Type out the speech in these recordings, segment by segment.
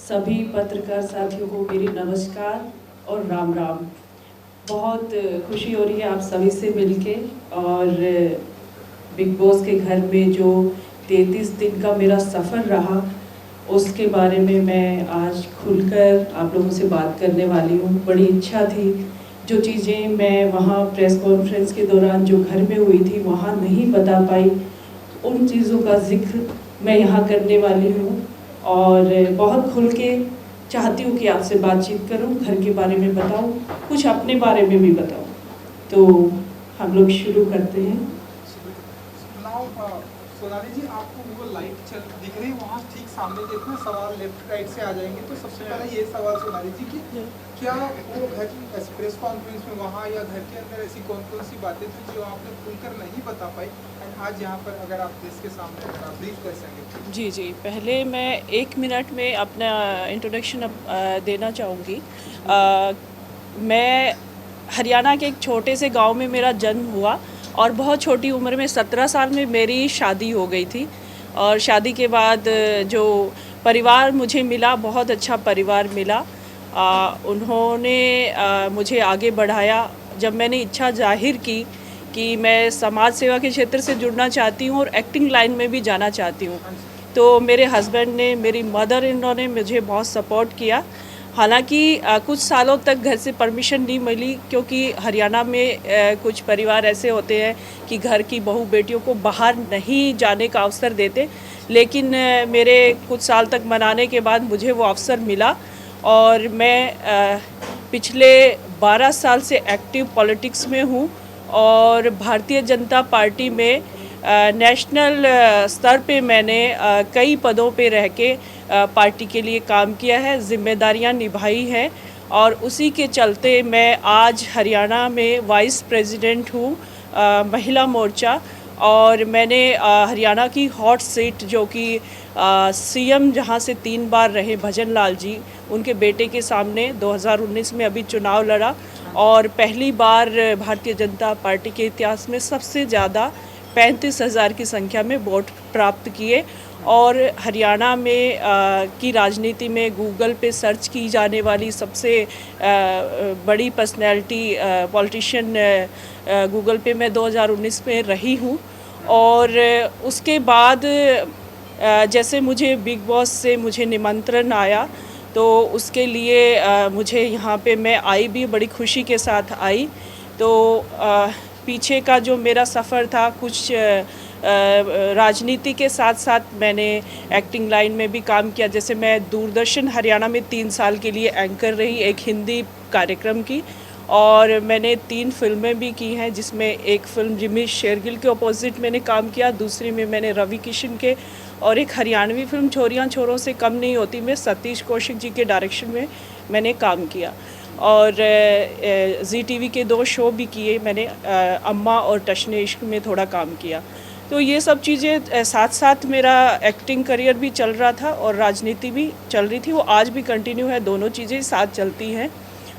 सभी पत्रकार साथियों को मेरी नमस्कार और राम राम। बहुत खुशी हो रही है आप सभी से मिलके और बिग बॉस के घर में जो 33 दिन का मेरा सफ़र रहा उसके बारे में मैं आज खुलकर आप लोगों से बात करने वाली हूँ। बड़ी इच्छा थी, जो चीज़ें मैं वहाँ प्रेस कॉन्फ्रेंस के दौरान जो घर में हुई थी वहाँ नहीं बता पाई, उन चीज़ों का जिक्र मैं यहाँ करने वाली हूँ और बहुत खुल के चाहती हूँ कि आपसे बातचीत करूँ, घर के बारे में बताऊँ, कुछ अपने बारे में भी बताऊँ। तो हम लोग शुरू करते हैं। सोनाली जी, आपको वो लाइट चल दिख रही है वहाँ ठीक सामने देखना, सवाल लेफ्ट राइट से आ जाएंगे। तो सबसे पहले ये सवाल सोनाली जी कि क्या वो घर प्रेस कॉन्फ्रेंस में वहाँ या घर के अंदर ऐसी कौन कौन सी बातें थी जो आपने खुलकर नहीं बता पाई, एंड आज यहाँ पर अगर आप प्रेस के सामने ब्रीफ कर सकें? जी, पहले मैं 1 मिनट में अपना इंट्रोडक्शन देना चाहूँगी। मैं हरियाणा के एक छोटे से गांव में मेरा जन्म हुआ और बहुत छोटी उम्र में 17 साल में मेरी शादी हो गई थी। और शादी के बाद जो परिवार मुझे मिला, बहुत अच्छा परिवार मिला। उन्होंने मुझे आगे बढ़ाया। जब मैंने इच्छा जाहिर की कि मैं समाज सेवा के क्षेत्र से जुड़ना चाहती हूँ और एक्टिंग लाइन में भी जाना चाहती हूँ, तो मेरे हस्बैंड ने, मेरी मदर इन लॉ ने मुझे बहुत सपोर्ट किया। हालांकि कुछ सालों तक घर से परमिशन नहीं मिली, क्योंकि हरियाणा में कुछ परिवार ऐसे होते हैं कि घर की बहू बेटियों को बाहर नहीं जाने का अवसर देते। लेकिन मेरे कुछ साल तक मनाने के बाद मुझे वो अवसर मिला और मैं पिछले 12 साल से एक्टिव पॉलिटिक्स में हूँ और भारतीय जनता पार्टी में नेशनल स्तर पे मैंने कई पदों पे रह के पार्टी के लिए काम किया है, जिम्मेदारियां निभाई हैं और उसी के चलते मैं आज हरियाणा में वाइस प्रेसिडेंट हूँ महिला मोर्चा। और मैंने हरियाणा की हॉट सीट जो कि सीएम जहाँ से 3 बार रहे भजन लाल जी, उनके बेटे के सामने 2019 में अभी चुनाव लड़ा और पहली बार भारतीय जनता पार्टी के इतिहास में सबसे ज़्यादा 35,000 की संख्या में वोट प्राप्त किए। और हरियाणा में की राजनीति में गूगल पे सर्च की जाने वाली सबसे बड़ी पर्सनैलिटी पॉलिटिशियन गूगल पे मैं 2019 में रही हूँ। और उसके बाद जैसे मुझे बिग बॉस से मुझे निमंत्रण आया, तो उसके लिए मुझे यहाँ पे मैं आई भी, बड़ी खुशी के साथ आई। तो पीछे का जो मेरा सफ़र था, कुछ राजनीति के साथ साथ मैंने एक्टिंग लाइन में भी काम किया। जैसे मैं दूरदर्शन हरियाणा में 3 साल के लिए एंकर रही, एक हिंदी कार्यक्रम की, और मैंने 3 फिल्में भी की हैं, जिसमें एक फिल्म जिमी शेरगिल के अपोजिट मैंने काम किया, दूसरी में मैंने रवि किशन के, और एक हरियाणवी फिल्म छोरियां छोरों से कम नहीं होती में सतीश कौशिक जी के डायरेक्शन में मैंने काम किया। और जी टीवी के 2 शो भी किए मैंने, अम्मा और टशने इश्क में थोड़ा काम किया। तो ये सब चीज़ें साथ साथ मेरा एक्टिंग करियर भी चल रहा था और राजनीति भी चल रही थी, वो आज भी कंटिन्यू है, दोनों चीज़ें साथ चलती हैं।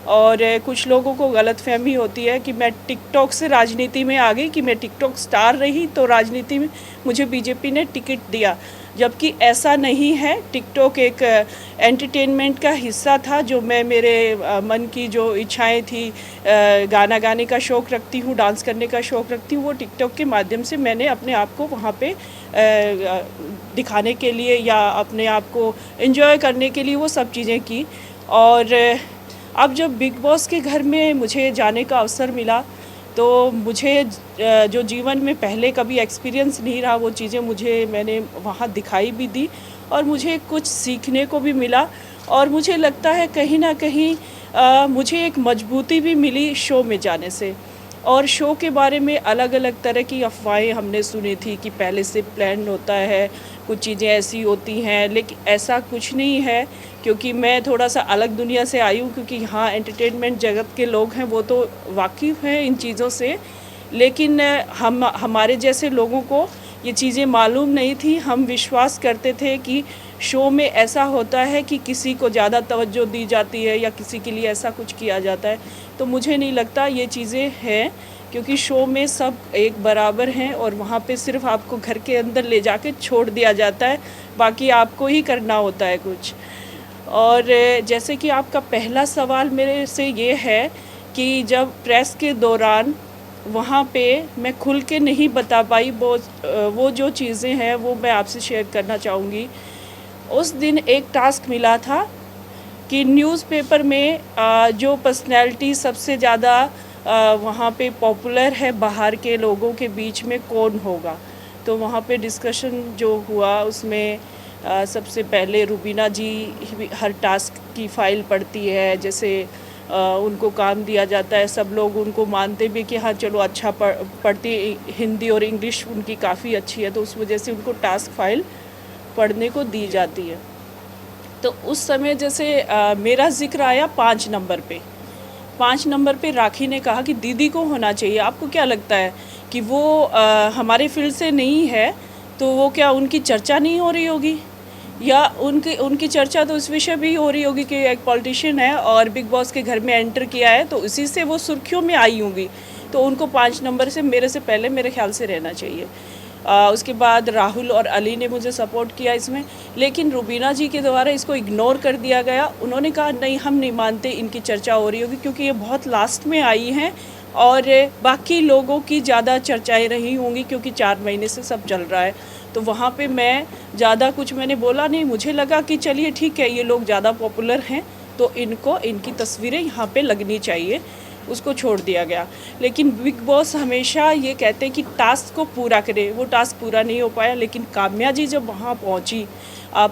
और कुछ लोगों को गलतफहमी होती है कि मैं टिकटॉक से राजनीति में आ गई, कि मैं टिकटॉक स्टार रही तो राजनीति में मुझे बीजेपी ने टिकट दिया, जबकि ऐसा नहीं है। टिकटॉक एक एंटरटेनमेंट का हिस्सा था, जो मैं मेरे मन की जो इच्छाएं थी, गाना गाने का शौक़ रखती हूँ, डांस करने का शौक़ रखती हूँ, वो टिकटॉक के माध्यम से मैंने अपने आप को वहाँ पे दिखाने के लिए या अपने आप को एंजॉय करने के लिए वो सब चीज़ें की। और अब जब बिग बॉस के घर में मुझे जाने का अवसर मिला, तो मुझे जो जीवन में पहले कभी एक्सपीरियंस नहीं रहा, वो चीज़ें मैंने वहाँ दिखाई भी दी और मुझे कुछ सीखने को भी मिला। और मुझे लगता है कहीं ना कहीं मुझे एक मजबूती भी मिली शो में जाने से। और शो के बारे में अलग अलग तरह की अफवाहें हमने सुनी थी कि पहले से प्लान होता है, कुछ चीज़ें ऐसी होती हैं, लेकिन ऐसा कुछ नहीं है, क्योंकि मैं थोड़ा सा अलग दुनिया से आई हूँ। क्योंकि यहाँ एंटरटेनमेंट जगत के लोग हैं, वो तो वाकिफ़ हैं इन चीज़ों से, लेकिन हमारे जैसे लोगों को ये चीज़ें मालूम नहीं थी। हम विश्वास करते थे कि शो में ऐसा होता है कि किसी को ज़्यादा तवज्जो दी जाती है या किसी के लिए ऐसा कुछ किया जाता है, तो मुझे नहीं लगता ये चीज़ें हैं, क्योंकि शो में सब एक बराबर हैं और वहाँ पे सिर्फ आपको घर के अंदर ले जाके छोड़ दिया जाता है, बाकी आपको ही करना होता है कुछ। और जैसे कि आपका पहला सवाल मेरे से ये है कि जब प्रेस के दौरान वहाँ पे मैं खुल के नहीं बता पाई वो जो चीज़ें हैं वो मैं आपसे शेयर करना चाहूँगी। उस दिन एक टास्क मिला था कि न्यूज़पेपर में जो पर्सनैलिटी सबसे ज़्यादा वहाँ पे पॉपुलर है बाहर के लोगों के बीच में कौन होगा। तो वहाँ पे डिस्कशन जो हुआ उसमें सबसे पहले रुबीना जी हर टास्क की फ़ाइल पढ़ती है, जैसे उनको काम दिया जाता है, सब लोग उनको मानते भी कि हाँ चलो अच्छा पढ़ती, हिंदी और इंग्लिश उनकी काफ़ी अच्छी है, तो उस वजह से उनको टास्क फ़ाइल पढ़ने को दी जाती है। तो उस समय जैसे मेरा ज़िक्र आया 5 नंबर पे। 5 नंबर पे राखी ने कहा कि दीदी को होना चाहिए। आपको क्या लगता है कि वो हमारे फील्ड से नहीं है, तो वो क्या उनकी चर्चा नहीं हो रही होगी, या उनकी चर्चा तो इस विषय भी हो रही होगी कि एक पॉलिटिशियन है और बिग बॉस के घर में एंटर किया है, तो उसी से वो सुर्खियों में आई होंगी, तो उनको 5 नंबर से मेरे से पहले मेरे ख्याल से रहना चाहिए। उसके बाद राहुल और अली ने मुझे सपोर्ट किया इसमें, लेकिन रुबीना जी के द्वारा इसको इग्नोर कर दिया गया। उन्होंने कहा नहीं, हम नहीं मानते इनकी चर्चा हो रही होगी, क्योंकि ये बहुत लास्ट में आई हैं और बाकी लोगों की ज़्यादा चर्चाएं रही होंगी, क्योंकि 4 महीने से सब चल रहा है। तो वहाँ पे मैं ज़्यादा कुछ मैंने बोला नहीं। मुझे लगा कि चलिए ठीक है, ये लोग ज़्यादा पॉपुलर हैं तो इनकी तस्वीरें यहाँ पे लगनी चाहिए, उसको छोड़ दिया गया। लेकिन बिग बॉस हमेशा ये कहते हैं कि टास्क को पूरा करें, वो टास्क पूरा नहीं हो पाया। लेकिन काम्या जी जब वहाँ पहुँची,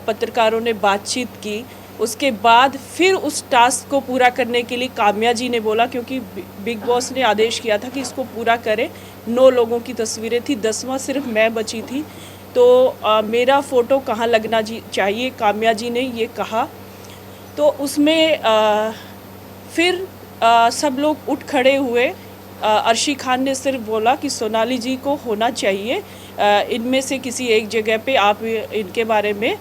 पत्रकारों ने बातचीत की, उसके बाद फिर उस टास्क को पूरा करने के लिए काम्या जी ने बोला, क्योंकि बिग बॉस ने आदेश किया था कि इसको पूरा करें। 9 लोगों की तस्वीरें थी, 10वां सिर्फ मैं बची थी, तो मेरा फ़ोटो कहाँ लगना चाहिए, काम्या जी ने ये कहा। तो उसमें फिर सब लोग उठ खड़े हुए। अर्शी खान ने सिर्फ बोला कि सोनाली जी को होना चाहिए, इनमें से किसी एक जगह पे आप इनके बारे में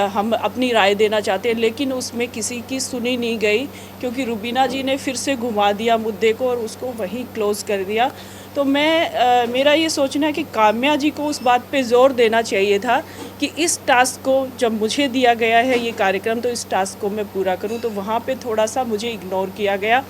हम अपनी राय देना चाहते हैं। लेकिन उसमें किसी की सुनी नहीं गई, क्योंकि रुबीना जी ने फिर से घुमा दिया मुद्दे को और उसको वहीं क्लोज़ कर दिया। तो मेरा ये सोचना है कि काम्या जी को उस बात पे ज़ोर देना चाहिए था कि इस टास्क को जब मुझे दिया गया है ये कार्यक्रम, तो इस टास्क को मैं पूरा करूं। तो वहाँ पे थोड़ा सा मुझे इग्नोर किया गया।